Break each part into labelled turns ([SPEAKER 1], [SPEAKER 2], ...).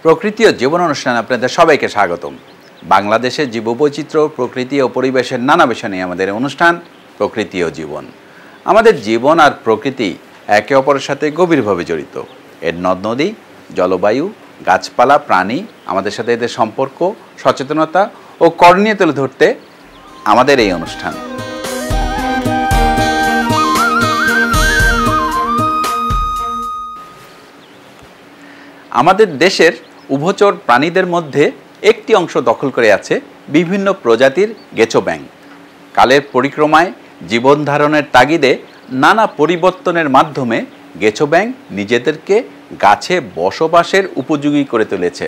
[SPEAKER 1] প্রকৃতি ও জীবন অনুষ্ঠানে আপনাদের সবাইকে স্বাগতম। বাংলাদেশের জীববৈচিত্র্য, প্রকৃতি ও পরিবেশের নানা বিষয় নিয়ে আমাদের অনুষ্ঠান প্রকৃতি ও জীবন। আমাদের জীবন আর প্রকৃতি একে অপরের সাথে গভীরভাবে জড়িত। এর নদ নদী, জলবায়ু, গাছপালা, প্রাণী, আমাদের সাথে এদের সম্পর্ক, সচেতনতা ও করণীয় তুলে ধরতে আমাদের এই অনুষ্ঠান। আমাদের দেশের উভচর প্রাণীদের মধ্যে একটি অংশ দখল করে আছে বিভিন্ন প্রজাতির গেছো ব্যাঙ। কালের পরিক্রমায় জীবন ধারণের তাগিদে নানা পরিবর্তনের মাধ্যমে গেছো ব্যাঙ নিজেদেরকে গাছে বসবাসের উপযোগী করে তুলেছে।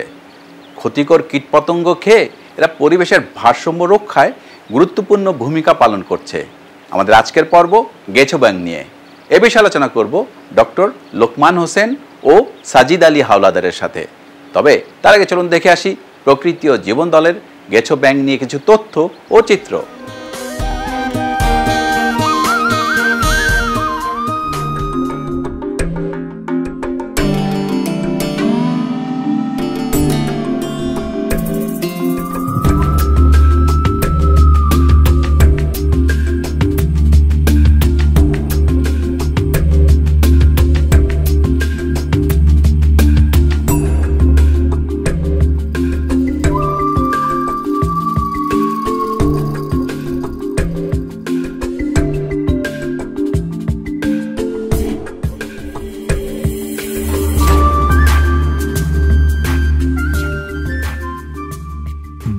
[SPEAKER 1] ক্ষতিকর কীটপতঙ্গ খেয়ে এরা পরিবেশের ভারসাম্য রক্ষায় গুরুত্বপূর্ণ ভূমিকা পালন করছে। আমাদের আজকের পর্ব গেছো ব্যাঙ নিয়ে। এ বিষয়ে আলোচনা করব ডক্টর লোকমান হোসেন ও সাজিদ আলী হাওলাদারের সাথে। তবে তার আগে চলুন দেখে আসি প্রকৃতি ও জীবন দলের গেছো ব্যাঙ নিয়ে কিছু তথ্য ও চিত্র।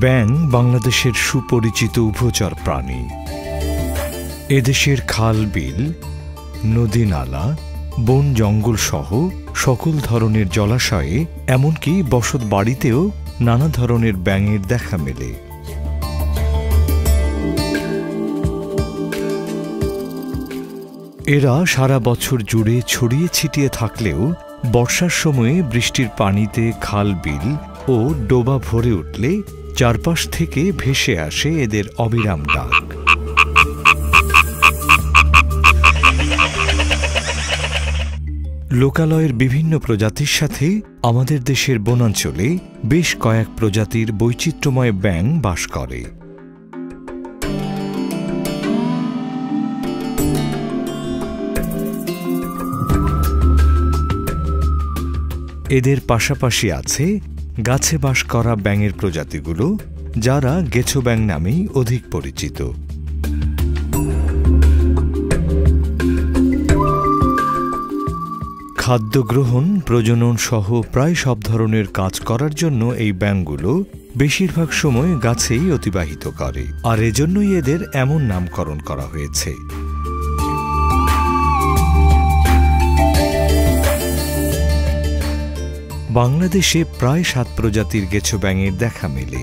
[SPEAKER 2] ব্যাঙ বাংলাদেশের সুপরিচিত উভচর প্রাণী। এদেশের খাল, বিল, নদী, নালা, বন, জঙ্গল সহ সকল ধরনের জলাশয়ে, এমনকি বসত বাড়িতেও নানা ধরনের ব্যাঙের দেখা মেলে। এরা সারা বছর জুড়ে ছড়িয়ে ছিটিয়ে থাকলেও বর্ষার সময়ে বৃষ্টির পানিতে খাল, বিল ও ডোবা ভরে উঠলে চারপাশ থেকে ভেসে আসে এদের অবিরাম ডাক। লোকালয়ের বিভিন্ন প্রজাতির সাথে আমাদের দেশের বনাঞ্চলে বেশ কয়েক প্রজাতির বৈচিত্র্যময় ব্যাঙ বাস করে। এদের পাশাপাশি আছে গাছে বাস করা ব্যাঙের প্রজাতিগুলো, যারা গেছো ব্যাঙ নামেই অধিক পরিচিত। খাদ্য গ্রহণ, প্রজনন সহ প্রায় সব ধরনের কাজ করার জন্য এই ব্যাঙগুলো বেশিরভাগ সময় গাছেই অতিবাহিত করে, আর এজন্যই এদের এমন নামকরণ করা হয়েছে। বাংলাদেশে প্রায় 7 প্রজাতির গেছো ব্যাঙের দেখা মেলে।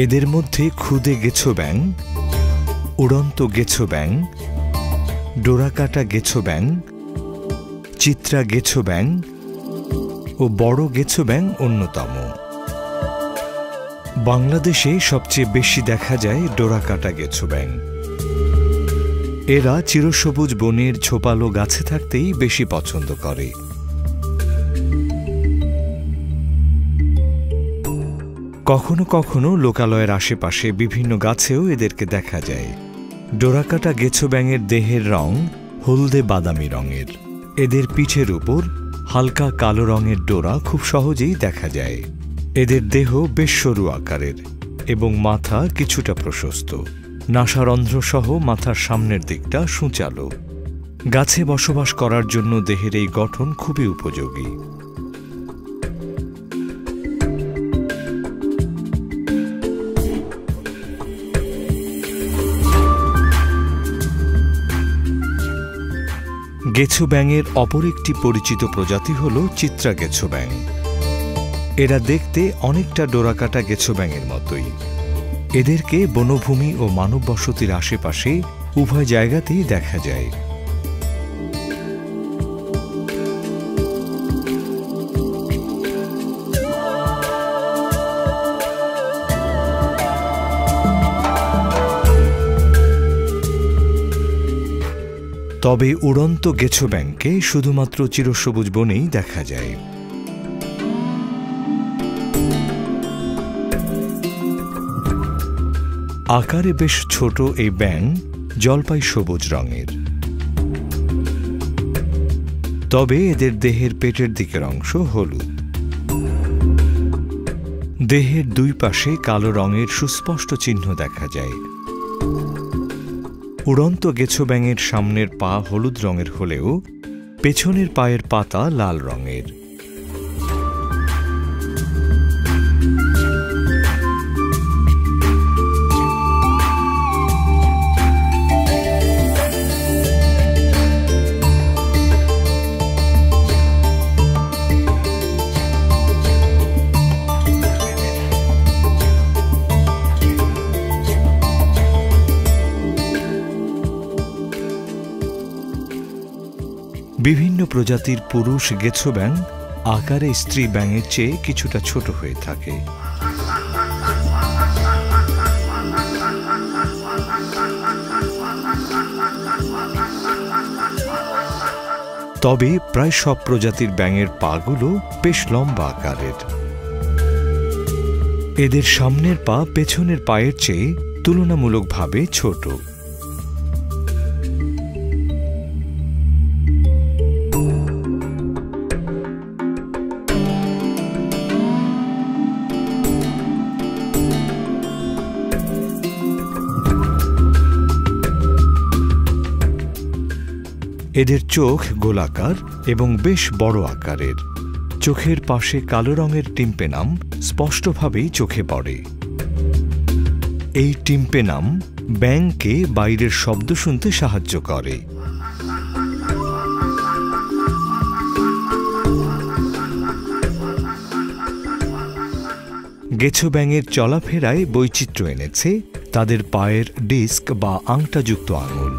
[SPEAKER 2] এদের মধ্যে ক্ষুদে গেছো ব্যাঙ, উড়ন্ত গেছো ব্যাঙ, ডোরাকাটা গেছো ব্যাঙ, চিত্রা গেছো ব্যাঙ ও বড় গেছো ব্যাঙ অন্যতম। বাংলাদেশে সবচেয়ে বেশি দেখা যায় ডোরাকাটা গেছো ব্যাঙ। এরা চিরসবুজ বনের ঝোপালো গাছে থাকতেই বেশি পছন্দ করে। কখনো কখনো লোকালয়ের আশেপাশে বিভিন্ন গাছেও এদেরকে দেখা যায়। ডোরাকাটা গেছো ব্যাঙের দেহের রং হলদে বাদামি রঙের। এদের পিঠের উপর হালকা কালো রঙের ডোরা খুব সহজেই দেখা যায়। এদের দেহ বেশ সরু আকারের এবং মাথা কিছুটা প্রশস্ত। নাসারন্ধ্র সহ মাথার সামনের দিকটা সূচালো। গাছে বসবাস করার জন্য দেহের এই গঠন খুবই উপযোগী। গেছো ব্যাঙের অপর একটি পরিচিত প্রজাতি হল চিত্রা গেছো ব্যাঙ। এরা দেখতে অনেকটা ডোরাকাটা গেছো ব্যাঙের মতোই। এদেরকে বনভূমি ও মানব বসতির আশেপাশে উভয় জায়গাতেই দেখা যায়। তবে উড়ন্ত গেছো ব্যাঙকে শুধুমাত্র চিরসবুজ বনেই দেখা যায়। আকারে বেশ ছোট এই ব্যাঙ জলপাই সবুজ রঙের। তবে এদের দেহের পেটের দিকের অংশ হলুদ। দেহের দুই পাশে কালো রঙের সুস্পষ্ট চিহ্ন দেখা যায়। উড়ন্ত গেছো ব্যাঙের সামনের পা হলুদ রঙের হলেও পেছনের পায়ের পাতা লাল রঙের। বিভিন্ন প্রজাতির পুরুষ গেছো ব্যাঙ আকারে স্ত্রী ব্যাঙের চেয়ে কিছুটা ছোট হয়ে থাকে। তবে প্রায় সব প্রজাতির ব্যাঙের পাগুলো বেশ লম্বা আকারের। এদের সামনের পা পেছনের পায়ের চেয়ে তুলনামূলকভাবে ছোট। এদের চোখ গোলাকার এবং বেশ বড় আকারের। চোখের পাশে কালো রঙের টিম্পেনাম স্পষ্টভাবেই চোখে পড়ে। এই টিম্পেনাম ব্যাঙকে বাইরের শব্দ শুনতে সাহায্য করে। গেছো ব্যাঙের চলাফেরায় বৈচিত্র্য এনেছে তাদের পায়ের ডিস্ক বা আংটাযুক্ত আঙুল।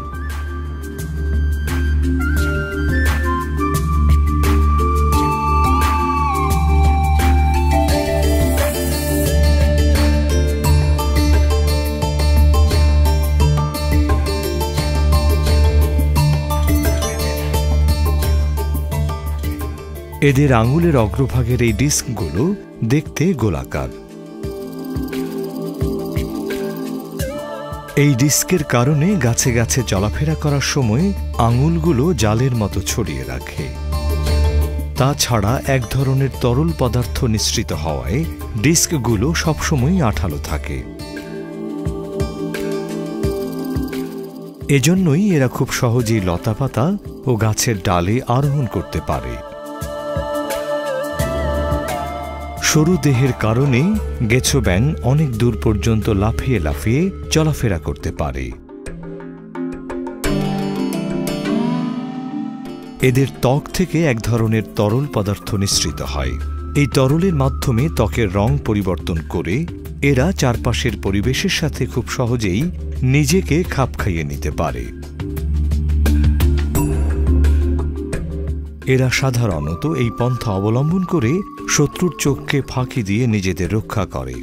[SPEAKER 2] এদের আঙুলের অগ্রভাগের এই ডিস্কগুলো দেখতে গোলাকার। এই ডিস্কের কারণে গাছে গাছে চলাফেরা করার সময় আঙুলগুলো জালের মতো ছড়িয়ে রাখে। তাছাড়া এক ধরনের তরল পদার্থ নিঃসৃত হওয়ায় ডিস্কগুলো সবসময় আঠালো থাকে। এজন্যই এরা খুব সহজেই লতাপাতা ও গাছের ডালে আরোহণ করতে পারে। সরু দেহের কারণে গেছো ব্যাঙ অনেক দূর পর্যন্ত লাফিয়ে লাফিয়ে চলাফেরা করতে পারে। এদের ত্বক থেকে এক ধরনের তরল পদার্থ নিঃসৃত হয়। এই তরলের মাধ্যমে ত্বকের রং পরিবর্তন করে এরা চারপাশের পরিবেশের সাথে খুব সহজেই নিজেকে খাপ খাইয়ে নিতে পারে। এরা সাধারণত এই পন্থা অবলম্বন করে শত্রুর চোখকে ফাঁকি দিয়ে নিজেদের রক্ষা করে।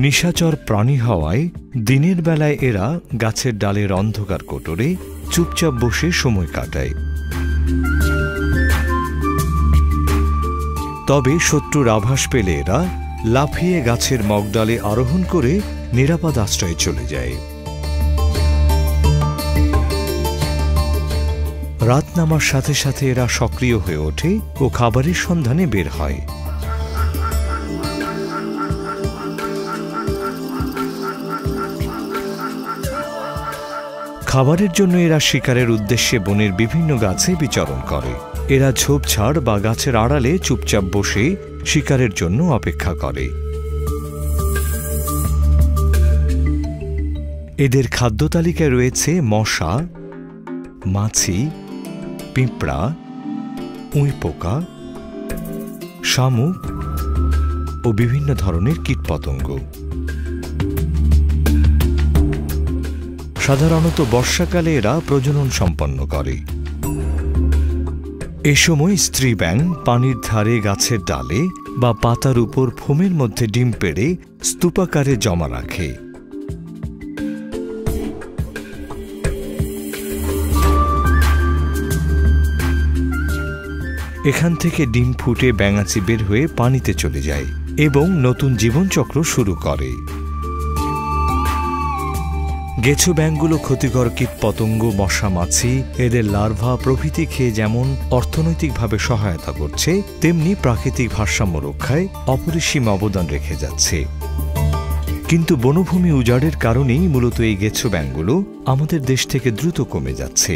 [SPEAKER 2] নিশাচর প্রাণী হওয়ায় দিনের বেলায় এরা গাছের ডালের অন্ধকার কোটরে চুপচাপ বসে সময় কাটায়। তবে শত্রুর আভাস পেলে এরা লাফিয়ে গাছের মগডালে আরোহণ করে নিরাপদ আশ্রয়ে চলে যায়। রাত নামার সাথে সাথে এরা সক্রিয় হয়ে ওঠে ও খাবারের সন্ধানে বের হয়। খাবারের জন্য এরা শিকারের উদ্দেশ্যে বনের বিভিন্ন গাছে বিচরণ করে। এরা ঝোপঝাড় বা গাছের আড়ালে চুপচাপ বসে শিকারের জন্য অপেক্ষা করে। এদের খাদ্য তালিকায় রয়েছে মশা, মাছি, পিঁপড়া, উঁইপোকা, শামুক ও বিভিন্ন ধরনের কীটপতঙ্গ। সাধারণত বর্ষাকালে এরা প্রজনন সম্পন্ন করে। এ সময় স্ত্রী ব্যাঙ পানির ধারে গাছের ডালে বা পাতার উপর ফোমের মধ্যে ডিম পেড়ে স্তূপাকারে জমা রাখে। এখান থেকে ডিম ফুটে ব্যাঙাচি বের হয়ে পানিতে চলে যায় এবং নতুন জীবনচক্র শুরু করে। গেছো ব্যাঙগুলো ক্ষতিকর কীটপতঙ্গ, মশা মাছি, এদের লার্ভা প্রভৃতি খেয়ে যেমন অর্থনৈতিকভাবে সহায়তা করছে, তেমনি প্রাকৃতিক ভারসাম্য রক্ষায় অপরিসীম অবদান রেখে যাচ্ছে। কিন্তু বনভূমি উজাড়ের কারণেই মূলত এই গেছো ব্যাঙগুলো আমাদের দেশ থেকে দ্রুত কমে যাচ্ছে।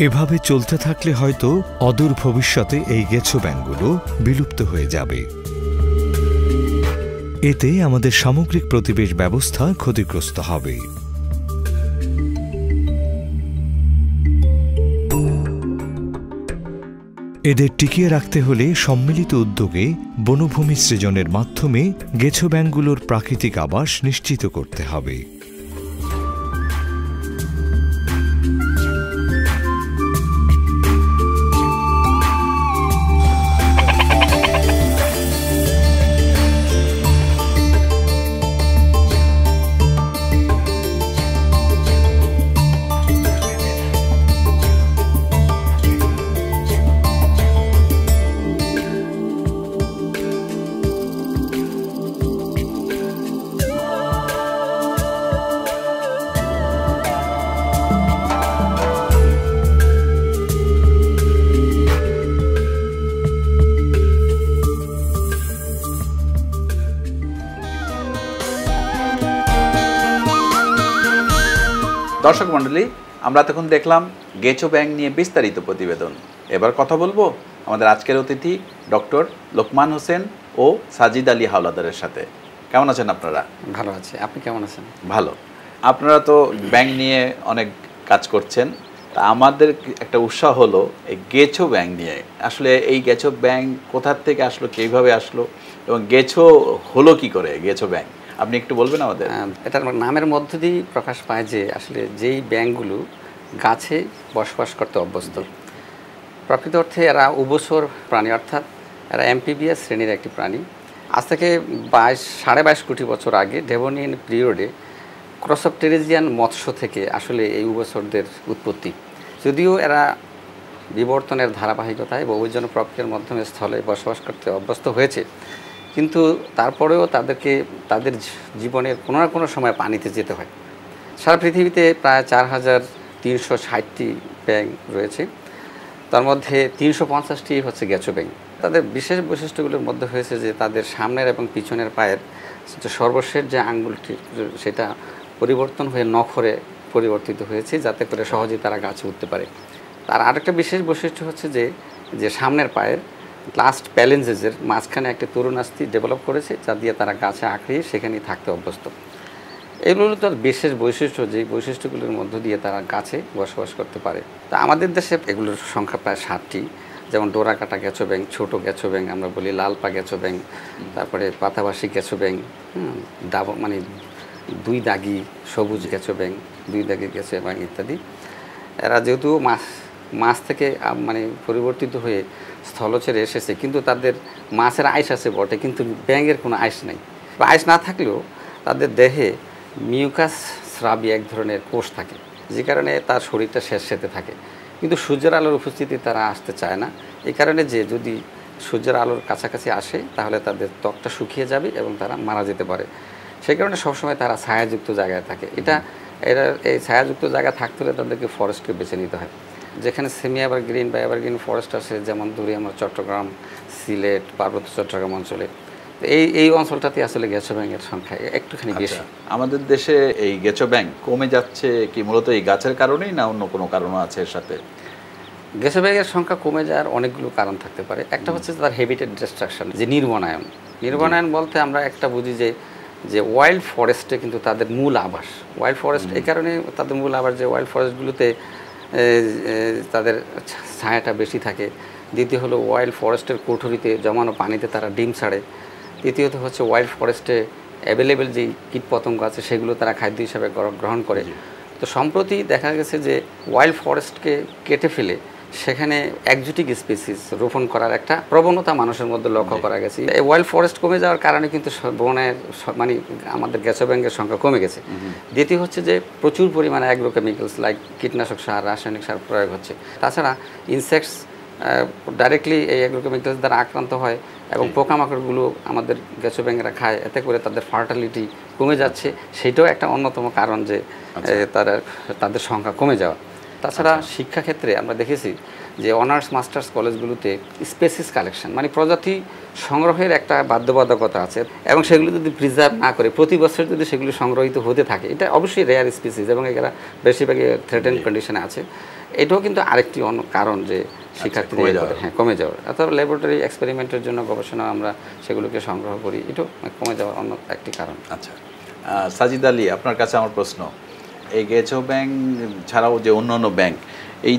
[SPEAKER 2] এভাবে চলতে থাকলে হয়তো অদূর ভবিষ্যতে এই গেছো ব্যাঙগুলো বিলুপ্ত হয়ে যাবে। এতে আমাদের সামগ্রিক পরিবেশ ব্যবস্থা ক্ষতিগ্রস্ত হবে। এদের টিকিয়ে রাখতে হলে সম্মিলিত উদ্যোগে বনভূমি সৃজনের মাধ্যমে গেছো ব্যাঙগুলোর প্রাকৃতিক আবাস নিশ্চিত করতে হবে।
[SPEAKER 1] দর্শক মণ্ডলী, আমরা তখন দেখলাম গেছো ব্যাঙ নিয়ে বিস্তারিত প্রতিবেদন। এবার কথা বলবো আমাদের আজকের অতিথি ডক্টর লোকমান হোসেন ও সাজিদ আলী হাওলাদারের সাথে। কেমন আছেন আপনারা?
[SPEAKER 3] ভালো আছি, আপনি কেমন আছেন?
[SPEAKER 1] ভালো। আপনারা তো ব্যাঙ নিয়ে অনেক কাজ করছেন, তা আমাদের একটা উৎসাহ হলো এই গেছো ব্যাঙ নিয়ে। আসলে এই গেছো ব্যাঙ কোথা থেকে আসলো, কীভাবে আসলো এবং গেছো হলো কি করে গেছো ব্যাঙ, আপনি একটু বলবেন আমাদের?
[SPEAKER 3] এটার নামের মধ্য দিয়েই প্রকাশ পায় যে আসলে যেই ব্যাঙগুলো গাছে বসবাস করতে অভ্যস্ত, প্রকৃত অর্থে এরা উভচর প্রাণী, অর্থাৎ এরা অ্যাম্ফিবিয়াস শ্রেণীর একটি প্রাণী। আজ থেকে 22.5 কোটি বছর আগে ডেভোনিয়ান পিরিয়ডে ক্রসপটেরিজিয়ান মৎস্য থেকে আসলে এই উভচরদের উৎপত্তি। যদিও এরা বিবর্তনের ধারাবাহিকতায় বহুজন প্রক্রিয়ার মাধ্যমে স্থলে বসবাস করতে অভ্যস্ত হয়েছে, কিন্তু তারপরেও তাদেরকে তাদের জীবনের কোনো না কোনো সময় পানিতে যেতে হয়। সারা পৃথিবীতে প্রায় 4360টি ব্যাঙ রয়েছে, তার মধ্যে 350টি হচ্ছে গেছো ব্যাঙ। তাদের বিশেষ বৈশিষ্ট্যগুলোর মধ্যে হয়েছে যে তাদের সামনের এবং পিছনের পায়ের যে সর্বশেষ যে আঙ্গুলটি সেটা পরিবর্তন হয়ে নখরে পরিবর্তিত হয়েছে, যাতে করে সহজেই তারা গাছে উঠতে পারে। তার আরেকটা বিশেষ বৈশিষ্ট্য হচ্ছে যে সামনের পায়ের লাস্ট প্যালেঞ্জেসের মাঝখানে একটা তরুণাস্থি ডেভেলপ করেছে, যা দিয়ে তারা গাছে আঁকড়িয়ে সেখানেই থাকতে অভ্যস্ত। এগুলো তার বিশেষ বৈশিষ্ট্য, যেই বৈশিষ্ট্যগুলোর মধ্য দিয়ে তারা গাছে বসবাস করতে পারে। তা আমাদের দেশে এগুলোর সংখ্যা প্রায় 60টি, যেমন ডোরাকাটা গেছো ব্যাঙ, ছোটো গেছো ব্যাঙ আমরা বলি, লালপা গেছো ব্যাঙ, তারপরে পাতাবাসী গেছো ব্যাঙ, মানে 2 দাগি সবুজ গেছো ব্যাঙ, 2 দাগি গেছো ব্যাঙ ইত্যাদি। এরা যেহেতু মাছ থেকে মানে পরিবর্তিত হয়ে স্থলচরে এসেছে, কিন্তু তাদের মাছের আইস আছে বটে, কিন্তু ব্যাঙের কোনো আইস নেই। আইস না থাকলেও তাদের দেহে মিউকাস স্রাবী এক ধরনের কোষ থাকে, যে কারণে তার শরীরটা স্যাঁতসেঁতে থাকে। কিন্তু সূর্যের আলোর উপস্থিতি তারা আসতে চায় না, এই কারণে যে যদি সূর্যের আলোর কাছাকাছি আসে তাহলে তাদের ত্বকটা শুকিয়ে যাবে এবং তারা মারা যেতে পারে। সেই কারণে সবসময় তারা ছায়াযুক্ত জায়গায় থাকে। এরা এই ছায়াযুক্ত জায়গা থাকতে হলে তাদেরকে ফরেস্টকে বেছে নিতে হয়, যেখানে সেমি এভারগ্রিন বা এভারগ্রিন ফরেস্ট আছে, যেমন ধরি আমরা চট্টগ্রাম, সিলেট, পার্বত্য চট্টগ্রাম অঞ্চলে। এই অঞ্চলটাতে আসলে গেছো ব্যাঙের সংখ্যা একটুখানি বেশি।
[SPEAKER 1] আমাদের দেশে এই গেছো ব্যাঙ কমে যাচ্ছে কি মূলত এই গাছের কারণেই, না অন্য কোনো কারণও আছে এর সাথে?
[SPEAKER 3] গেছো ব্যাঙের সংখ্যা কমে যাওয়ার অনেকগুলো কারণ থাকতে পারে। একটা হচ্ছে তার হ্যাবিটেট ডিস্ট্রাকশন, যে নির্বনায়ন বলতে আমরা একটা বুঝি যে যে ওয়াইল্ড ফরেস্টে কিন্তু তাদের মূল আবাস। ওয়াইল্ড ফরেস্ট এই কারণে তাদের মূল আবাস যে ওয়াইল্ড ফরেস্টগুলোতে তাদের ছায়াটা বেশি থাকে। দ্বিতীয় হলো ওয়াইল্ড ফরেস্টের কোঠরিতে জমানো পানিতে তারা ডিম ছাড়ে। তৃতীয়ত হচ্ছে ওয়াইল্ড ফরেস্টে অ্যাভেলেবেল যে কীটপতঙ্গ আছে সেগুলো তারা খাদ্য হিসাবে গ্রহণ করে। তো সম্প্রতি দেখা গেছে যে ওয়াইল্ড ফরেস্টকে কেটে ফেলে সেখানে একজোটিক স্পিসিস রোপণ করার একটা প্রবণতা মানুষের মধ্যে লক্ষ্য করা গেছে। এই ওয়াইল্ড ফরেস্ট কমে যাওয়ার কারণে কিন্তু বনের মানে আমাদের গ্যাসো ব্যাঙের সংখ্যা কমে গেছে। দ্বিতীয় হচ্ছে যে প্রচুর পরিমাণে অ্যাগ্রোকেমিক্যালস লাইক কীটনাশক সার, রাসায়নিক সার প্রয়োগ হচ্ছে। তাছাড়া ইনসেক্টস ডাইরেক্টলি এই অ্যাগ্রোকেমিক্যালস দ্বারা আক্রান্ত হয় এবং পোকামাকড়গুলো আমাদের গ্যাসো ব্যাঙেরা খায়, এতে করে তাদের ফার্টিলিটি কমে যাচ্ছে। সেটাও একটা অন্যতম কারণ যে তাদের সংখ্যা কমে যাওয়া। তাছাড়া শিক্ষাক্ষেত্রে আমরা দেখেছি যে অনার্স মাস্টার্স কলেজগুলোতে স্পেসিস কালেকশন মানে প্রজাতি সংগ্রহের একটা বাধ্যবাধকতা আছে এবং সেগুলো যদি প্রিজার্ভ না করে প্রতি বছর যদি সেগুলো সংগ্রহিত হতে থাকে, এটা অবশ্যই রেয়ার স্পিসিস এবং এরা বেশিরভাগই থ্রেটেন কন্ডিশনে আছে। এটাও কিন্তু আরেকটি অন্য কারণ যে শিক্ষার্থীদের কমে যাওয়ার। অথবা ল্যাবরেটরি এক্সপেরিমেন্টের জন্য গবেষণা আমরা সেগুলোকে সংগ্রহ করি, এটাও কমে যাওয়ার অন্য একটি কারণ।
[SPEAKER 1] আচ্ছা, সাজিদ আলী, আপনার কাছে আমার প্রশ্ন, এই গেছো ব্যাংক ছাড়াও যে অন্যান্য ব্যাংক, এই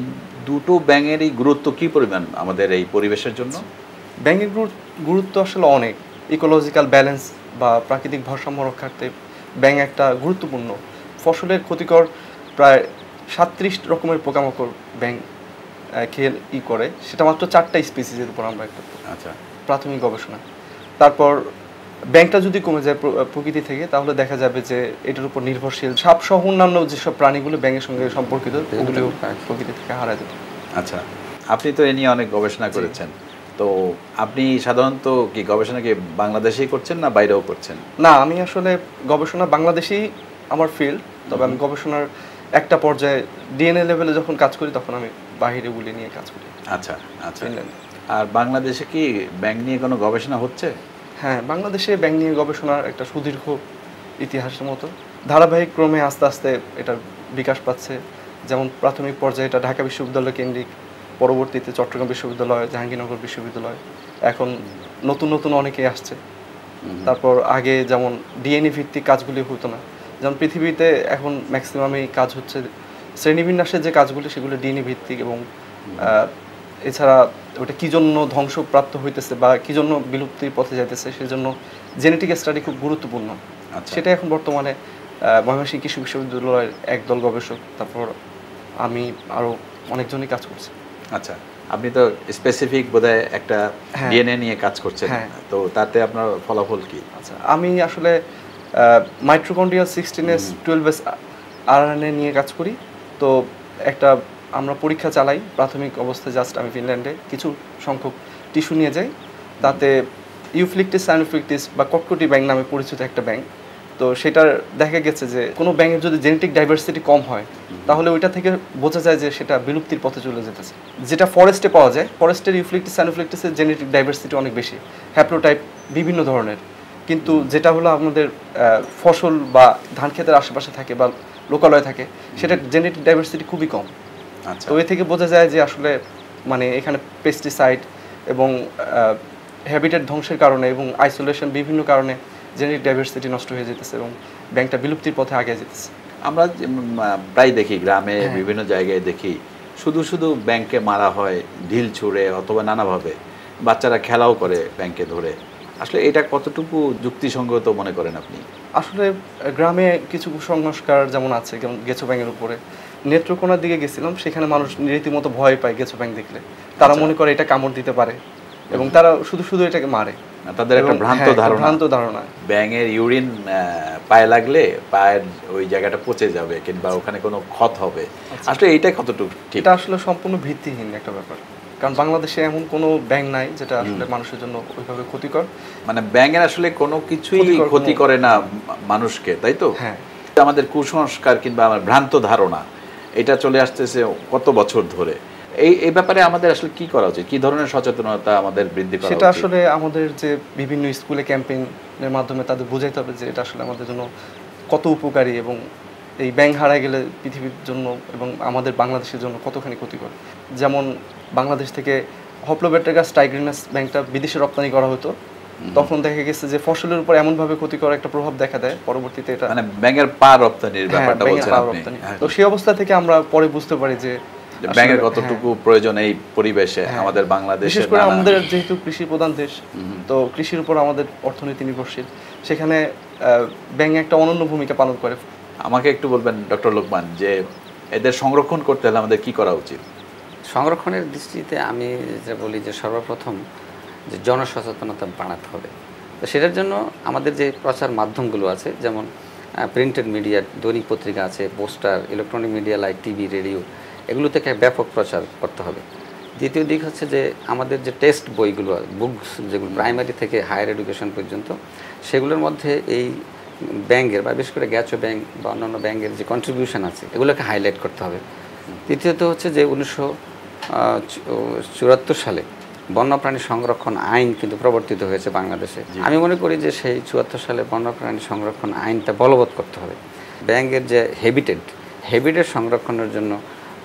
[SPEAKER 1] দুটো ব্যাঙেরই গুরুত্ব কী পরিমাণ আমাদের এই পরিবেশের জন্য?
[SPEAKER 4] ব্যাঙের গুরুত্ব আসলে অনেক। ইকোলজিক্যাল ব্যালেন্স বা প্রাকৃতিক ভারসাম্য রক্ষার্থে ব্যাঙ একটা গুরুত্বপূর্ণ। ফসলের ক্ষতিকর প্রায় 37 রকমের পোকামাকড় ব্যাঙ খেয়ে করে, সেটা মাত্র 4টা স্পিসিসের উপর আমরা একটা প্রাথমিক গবেষণা। তারপর ব্যাংকটা যদি কমে যায় প্রকৃতি থেকে, তাহলে দেখা যাবে যে এটার উপর নির্ভরশীল সাপ সহ অন্যান্য যেসব প্রাণীগুলো ব্যাঙের সঙ্গে সম্পর্কিত ওগুলো প্রকৃতি থেকে হারায় যেত।
[SPEAKER 1] আচ্ছা, আপনি তো এ নিয়ে অনেক গবেষণা করেছেন, তো আপনি সাধারণত কি গবেষণা কি বাংলাদেশেই করছেন না বাইরেও করছেন?
[SPEAKER 4] না, আমি আসলে গবেষণা বাংলাদেশেই আমার ফিল্ড, তবে আমি গবেষণার একটা পর্যায়ে ডিএনএ লেভেলে যখন কাজ করি তখন আমি বাইরে গুলি নিয়ে কাজ করি।
[SPEAKER 1] আচ্ছা আচ্ছা। আর বাংলাদেশে কি ব্যাঙ নিয়ে কোনো গবেষণা হচ্ছে?
[SPEAKER 4] হ্যাঁ, বাংলাদেশে ব্যাঙ নিয়ে গবেষণার একটা সুদীর্ঘ ইতিহাসের মতো ধারাবাহিক ক্রমে আস্তে আস্তে এটার বিকাশ পাচ্ছে। যেমন প্রাথমিক পর্যায়ে এটা ঢাকা বিশ্ববিদ্যালয় কেন্দ্রিক, পরবর্তীতে চট্টগ্রাম বিশ্ববিদ্যালয়, জাহাঙ্গীরনগর বিশ্ববিদ্যালয়, এখন নতুন নতুন অনেকেই আসছে। তারপর আগে যেমন ডিএনএ ভিত্তিক কাজগুলি হতো না, যেমন পৃথিবীতে এখন ম্যাক্সিমামই কাজ হচ্ছে শ্রেণীবিন্যাসের যে কাজগুলি সেগুলো ডিএনএ ভিত্তিক, এবং এছাড়া ওটা কী জন্য ধ্বংসপ্রাপ্ত হইতেছে বা কী জন্য বিলুপ্তির পথে যাইতেছে সেজন্য জেনেটিক স্টাডি খুব গুরুত্বপূর্ণ। সেটা এখন বর্তমানে ময়মনসিংহ কৃষি বিশ্ববিদ্যালয়ের একদল গবেষক, তারপর আমি আরও অনেকজনই কাজ করছি।
[SPEAKER 1] আচ্ছা, আপনি তো স্পেসিফিক বোধহয় একটা ডিএনএ নিয়ে কাজ করছেন, তো তাতে আপনার ফলাফল কি?
[SPEAKER 4] আচ্ছা, আমি আসলে মাইটোকন্ড্রিয়াল 16s12s আরএনএ নিয়ে কাজ করি। তো একটা আমরা পরীক্ষা চালাই প্রাথমিক অবস্থায়, জাস্ট আমি ফিনল্যান্ডে কিছু সংখ্যক টিস্যু নিয়ে যাই, তাতে ইউফ্লিকটিস সাইনোফ্লিকটিস বা কটকটি ব্যাঙ নামে পরিচিত একটা ব্যাঙ। তো সেটার দেখা গেছে যে কোনো ব্যাঙের যদি জেনেটিক ডাইভার্সিটি কম হয় তাহলে ওইটা থেকে বোঝা যায় যে সেটা বিলুপ্তির পথে চলে যেতেছে। যেটা ফরেস্টে পাওয়া যায়, ফরেস্টের ইউফ্লিকটিস সাইনোফ্লিকটিসের জেনেটিক ডাইভার্সিটি অনেক বেশি, হ্যাপ্লোটাইপ বিভিন্ন ধরনের, কিন্তু যেটা হলো আমাদের ফসল বা ধান ক্ষেতের আশেপাশে থাকে বা লোকালয়ে থাকে সেটা জেনেটিক ডাইভার্সিটি খুবই কম।
[SPEAKER 1] আচ্ছা,
[SPEAKER 4] তো এ থেকে বোঝা যায় যে আসলে মানে এখানে পেস্টিসাইড এবং হ্যাবিটেট ধ্বংসের কারণে এবং আইসোলেশন বিভিন্ন কারণে জেনেটিক ডাইভার্সিটি নষ্ট হয়ে যেতেছে এবং ব্যাংকটা বিলুপ্তির পথে আগে যেতেছে।
[SPEAKER 1] আমরা প্রায় দেখি গ্রামে বিভিন্ন জায়গায় দেখি শুধু শুধু ব্যাংকে মারা হয় ঢিল ছুঁড়ে অথবা নানাভাবে, বাচ্চারা খেলাও করে ব্যাংকে ধরে। আসলে এটা কতটুকু যুক্তিসঙ্গত মনে করেন আপনি?
[SPEAKER 4] আসলে গ্রামে কিছু কুসংস্কার যেমন আছে, যেমন গেছো ব্যাঙের উপরে। নেত্রকোনার দিকে গেছিলাম, সেখানে মানুষ রীতিমতো ভয় পায় গেছো ব্যাঙ দেখলে, তারা মনে করে এটা কামড় দিতে পারে এবং তারা শুধু শুধু এটাকে মারে।
[SPEAKER 1] তাদের একটা ভ্রান্ত ধারণা ব্যাঙের ইউরিন পায়ে লাগলে পায়ের ওই জায়গাটা পচে যাবে কিংবা ওখানে কোনো ক্ষত হবে। আসলে এইটা কতটুকু ঠিক?
[SPEAKER 4] এটা আসলে সম্পূর্ণ ভিত্তিহীন একটা ব্যাপার, কারণ বাংলাদেশে এমন কোনো ব্যাঙ নাই যেটা আসলে মানুষের জন্য ওইভাবে ক্ষতিকর।
[SPEAKER 1] মানে ব্যাঙের আসলে কোনো কিছুই ক্ষতি করে না মানুষকে, তাই তো?
[SPEAKER 4] হ্যাঁ,
[SPEAKER 1] আমাদের কুসংস্কার কিংবা আমার ভ্রান্ত ধারণা এটা চলে আসতেছে কত বছর ধরে। এই ব্যাপারে আমাদের আসলে কি করা উচিত, কি ধরনের সচেতনতা আমাদের বৃদ্ধি করা উচিত?
[SPEAKER 4] সেটা আসলে আমাদের যে বিভিন্ন স্কুলে ক্যাম্পেইনের মাধ্যমে তাদের বোঝাইতে হবে যে এটা আসলে আমাদের জন্য কত উপকারী এবং এই ব্যাঙ হারায় গেলে পৃথিবীর জন্য এবং আমাদের বাংলাদেশের জন্য কতখানি ক্ষতিকর। যেমন বাংলাদেশ থেকে হপ্লোবেটাগাস টাইগ্রিনাস ব্যাঙটা বিদেশে রপ্তানি করা হতো, তখন দেখা গেছে যে ফসলের উপর এমনভাবে ক্ষতিকর একটা প্রভাব দেখা দেয়, পরবর্তীতে এটা
[SPEAKER 1] মানে ব্যাঙের পা রপ্তানির ব্যাপারটা বলছেন আপনি।
[SPEAKER 4] তো সেই অবস্থা থেকে আমরা পরে বুঝতে পারি যে
[SPEAKER 1] ব্যাঙের কতটুকু প্রয়োজন এই পরিবেশে আমাদের বাংলাদেশে,
[SPEAKER 4] বিশেষ করে আমাদের যেহেতু কৃষি প্রধান দেশ, তো কৃষির উপর আমাদের অর্থনীতি নির্ভরশীল, সেখানে ব্যাঙ একটা অনন্য ভূমিকা পালন করে।
[SPEAKER 1] আমাকে একটু বলবেন ডক্টর লোকমান, যে এদের সংরক্ষণ করতে হলে আমাদের কি করা উচিত?
[SPEAKER 3] সংরক্ষণের দৃষ্টিতে আমি যেটা বলি যে সর্বপ্রথম যে জনসচেতনতা বাড়াতে হবে। তো সেটার জন্য আমাদের যে প্রচার মাধ্যমগুলো আছে, যেমন প্রিন্টেড মিডিয়া, দৈনিক পত্রিকা আছে, poster, electronic media like TV, radio, এগুলো থেকে ব্যাপক প্রচার করতে হবে। দ্বিতীয় দিক হচ্ছে যে আমাদের যে টেক্সট বইগুলো, বুকস যেগুলো প্রাইমারি থেকে হায়ার এডুকেশন পর্যন্ত, সেগুলোর মধ্যে এই ব্যাংকের বা বিশেষ করে গ্যাচো ব্যাংক বা অন্যান্য ব্যাংকের যে কন্ট্রিবিউশন আছে এগুলোকে হাইলাইট করতে হবে। তৃতীয়ত হচ্ছে যে 1974 সালে বন্যপ্রাণী সংরক্ষণ আইন কিন্তু প্রবর্তিত হয়েছে বাংলাদেশে। আমি মনে করি যে সেই 74 সালে বন্যপ্রাণী সংরক্ষণ আইনটা বলবৎ করতে হবে। ব্যাংকের যে হ্যাবিটেট সংরক্ষণের জন্য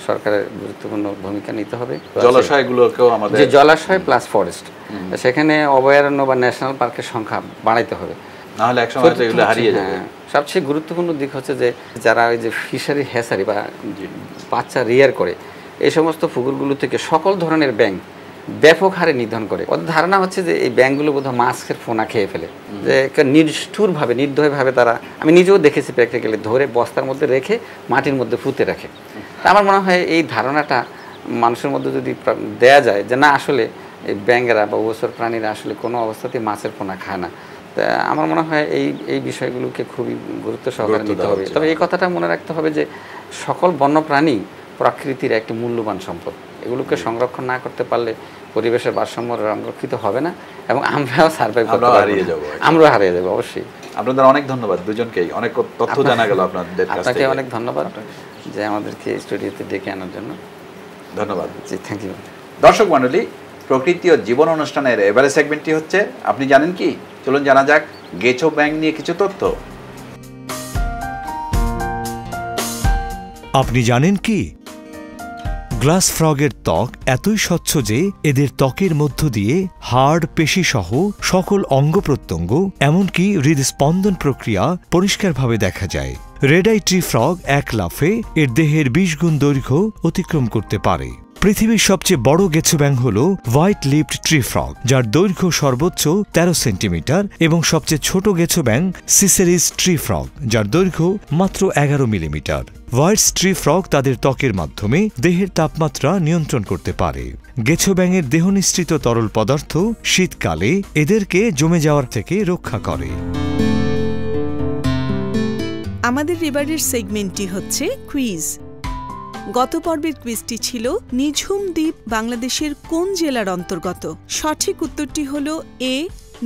[SPEAKER 3] সরকারের গুরুত্বপূর্ণ ভূমিকা নিতে হবে।
[SPEAKER 1] জলাশয়গুলোকেও আমাদের, যে
[SPEAKER 3] জলাশয় প্লাস ফরেস্ট, সেখানে অভয়ারণ্য বা ন্যাশনাল পার্কের সংখ্যা বাড়াইতে হবে,
[SPEAKER 1] নাহলে একসময় এগুলো হারিয়ে যাবে।
[SPEAKER 3] সবচেয়ে গুরুত্বপূর্ণ দিক হচ্ছে যে যারা ওই যে ফিশারি হ্যাচারি বা বাচ্চা রিয়ার করে, এই সমস্ত পুকুরগুলো থেকে সকল ধরনের ব্যাঙ ব্যাপক হারে নিধন করে। ওদের ধারণা হচ্ছে যে এই ব্যাঙগুলো বোধহয় মাছের ফোনা খেয়ে ফেলে, যে নিষ্ঠুরভাবে নির্দয়ভাবে তারা, আমি নিজেও দেখেছি প্র্যাকটিক্যালি, ধরে বস্তার মধ্যে রেখে মাটির মধ্যে পুঁতে রাখে। তা আমার মনে হয় এই ধারণাটা মানুষের মধ্যে যদি দেয়া যায় যে না, আসলে এই ব্যাঙেরা বা উভচর প্রাণীরা আসলে কোনো অবস্থাতেই মাছের ফোনা খায় না, তা আমার মনে হয় এই বিষয়গুলোকে খুবই গুরুত্ব সহকারে নিতে হবে। তবে এই কথাটা মনে রাখতে হবে যে সকল বন্যপ্রাণী প্রকৃতির একটি মূল্যবান সম্পদ। এগুলোকে সংরক্ষণ না করতে পারলে পরিবেশের ভারসাম্য সংরক্ষিত হবে না এবং আমরাও সার্ভাইভ করতে পারবো না, আমরাও হারিয়ে যাবো অবশ্যই।
[SPEAKER 1] আপনাদের অনেক ধন্যবাদ দুজনকেই, অনেক তথ্য জানা গেল আপনাদের কাছ থেকে।
[SPEAKER 3] আপনাকে অনেক ধন্যবাদ যে আমাদেরকে স্টুডিওতে ডেকে আনার জন্য।
[SPEAKER 1] ধন্যবাদ।
[SPEAKER 3] জি, থ্যাংক ইউ।
[SPEAKER 1] দর্শক মণ্ডলী, প্রকৃতি ও জীবন অনুষ্ঠানের এবারে সেগমেন্টটি হচ্ছে আপনি জানেন কি। চলুন জানা যাক গেছো ব্যাংক নিয়ে কিছু তথ্য।
[SPEAKER 2] আপনি জানেন কি, গ্লাস ফ্রগের ত্বক এতই স্বচ্ছ যে এদের ত্বকের মধ্য দিয়ে হাড়, পেশি সহ সকল অঙ্গ প্রত্যঙ্গ, এমনকি হৃদস্পন্দন প্রক্রিয়া পরিষ্কারভাবে দেখা যায়। রেড আই ট্রি ফ্রগ এক লাফে এর দেহের 20 গুণ দৈর্ঘ্য অতিক্রম করতে পারে। পৃথিবীর সবচেয়ে বড় গেছো ব্যাঙ হল হোয়াইট লিপড ট্রি ফ্রগ, যার দৈর্ঘ্য সর্বোচ্চ 13 সেন্টিমিটার, এবং সবচেয়ে ছোট গেছো ব্যাঙ সিসেরিস ট্রি ফ্রগ, যার দৈর্ঘ্য মাত্র 11 মিলিমিটার। হোয়াইট ট্রি ফ্রগ তাদের ত্বকের মাধ্যমে দেহের তাপমাত্রা নিয়ন্ত্রণ করতে পারে। গেছো ব্যাঙের দেহ নিঃসৃত তরল পদার্থ শীতকালে এদেরকে জমে যাওয়ার থেকে রক্ষা করে।
[SPEAKER 5] আমাদের এবারের সেগমেন্টটি হচ্ছে কুইজ। গত পর্বের কুইজটি ছিল নিঝুম দ্বীপ বাংলাদেশের কোন জেলার অন্তর্গত? সঠিক উত্তরটি হল এ,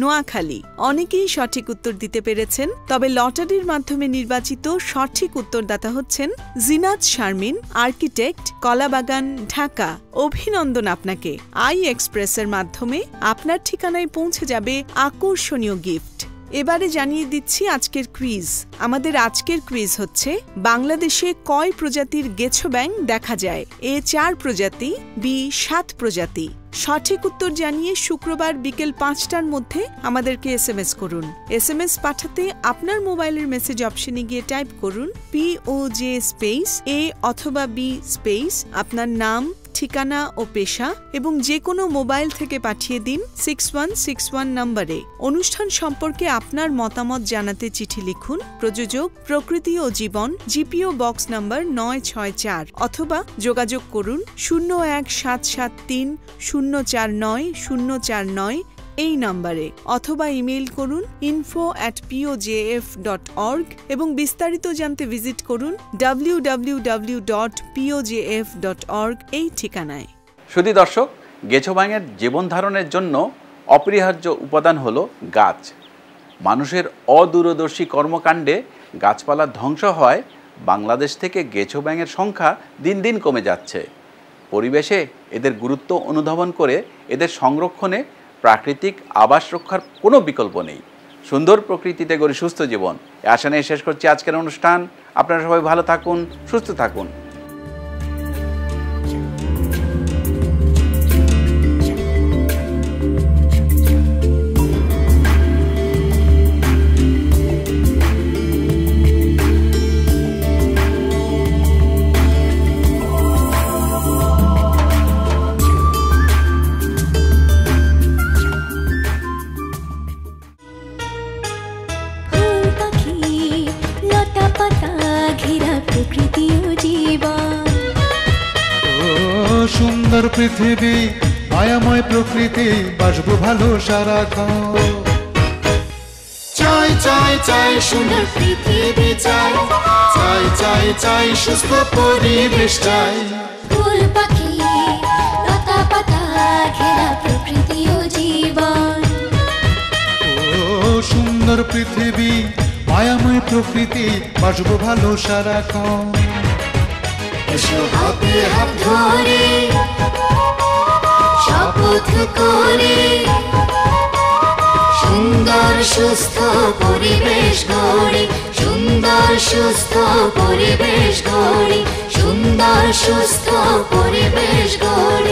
[SPEAKER 5] নোয়াখালী। অনেকেই সঠিক উত্তর দিতে পেরেছেন, তবে লটারির মাধ্যমে নির্বাচিত সঠিক উত্তরদাতা হচ্ছেন জিনাত শারমিন, আর্কিটেক্ট, কলাবাগান, ঢাকা। অভিনন্দন আপনাকে। আই এক্সপ্রেসের মাধ্যমে আপনার ঠিকানায় পৌঁছে যাবে আকর্ষণীয় গিফট। এবারে জানিয়ে দিচ্ছি আজকের কুইজ। আমাদের আজকের কুইজ হচ্ছে বাংলাদেশে কয় প্রজাতির গেছো ব্যাঙ দেখা যায়? এ 4 প্রজাতি, বি 7 প্রজাতি। সঠিক উত্তর জানিয়ে শুক্রবার বিকেল 5টার মধ্যে আমাদেরকে SMS করুন। SMS পাঠাতে আপনার মোবাইলের মেসেজ অপশনে গিয়ে টাইপ করুন POJ স্পেস A অথবা B স্পেস আপনার নাম, ঠিকানা ও পেশা, এবং যে কোনো মোবাইল থেকে পাঠিয়ে দিন 6161 নম্বরে। অনুষ্ঠান সম্পর্কে আপনার মতামত জানাতে চিঠি লিখুন। প্রযোজক প্রকৃতি ও জীবন, GPO বক্স নাম্বার 964, অথবা যোগাযোগ করুন 01773049049 এই নম্বরে, অথবা ইমেইল করুন info@pojf.org এবং বিস্তারিত জানতে ভিজিট করুন www.pojf.org এই ঠিকানায়।
[SPEAKER 1] শুধু দর্শক, গেছো ব্যাঙের জীবন ধারণের জন্য অপরিহার্য উপাদান হল গাছ। মানুষের অদূরদর্শী কর্মকাণ্ডে গাছপালা ধ্বংস হয় বাংলাদেশ থেকে গেছো ব্যাঙের সংখ্যা দিন দিন কমে যাচ্ছে। পরিবেশে এদের গুরুত্ব অনুধাবন করে এদের সংরক্ষণে প্রাকৃতিক আবাস রক্ষার কোনো বিকল্প নেই। সুন্দর প্রকৃতিতে গড়ে সুস্থ জীবন, এ আশা নিয়ে শেষ করছি আজকের অনুষ্ঠান। আপনারা সবাই ভালো থাকুন, সুস্থ থাকুন।
[SPEAKER 6] পৃথিবী মায়াময় প্রকৃতি বাসবো ভালো সারাক্ষণ।
[SPEAKER 7] চাই চাই চাই সুন্দর পৃথিবী চাই, চাই চাই চাই সুস্থ পরিবেশ চাই। ফুল পাখি লতা পাতা ঘেরা প্রকৃতি ও জীবন।
[SPEAKER 6] ও সুন্দর পৃথিবী মায়াময় প্রকৃতি বাসবো ভালো সারাক্ষণ।
[SPEAKER 7] এসো হাতে হাত ধরে শপথ করে সুন্দর সুস্থ পরিবেশ গড়ি, সুন্দর সুস্থ পরিবেশ গড়ি, সুন্দর সুস্থ পরিবেশ গড়ি।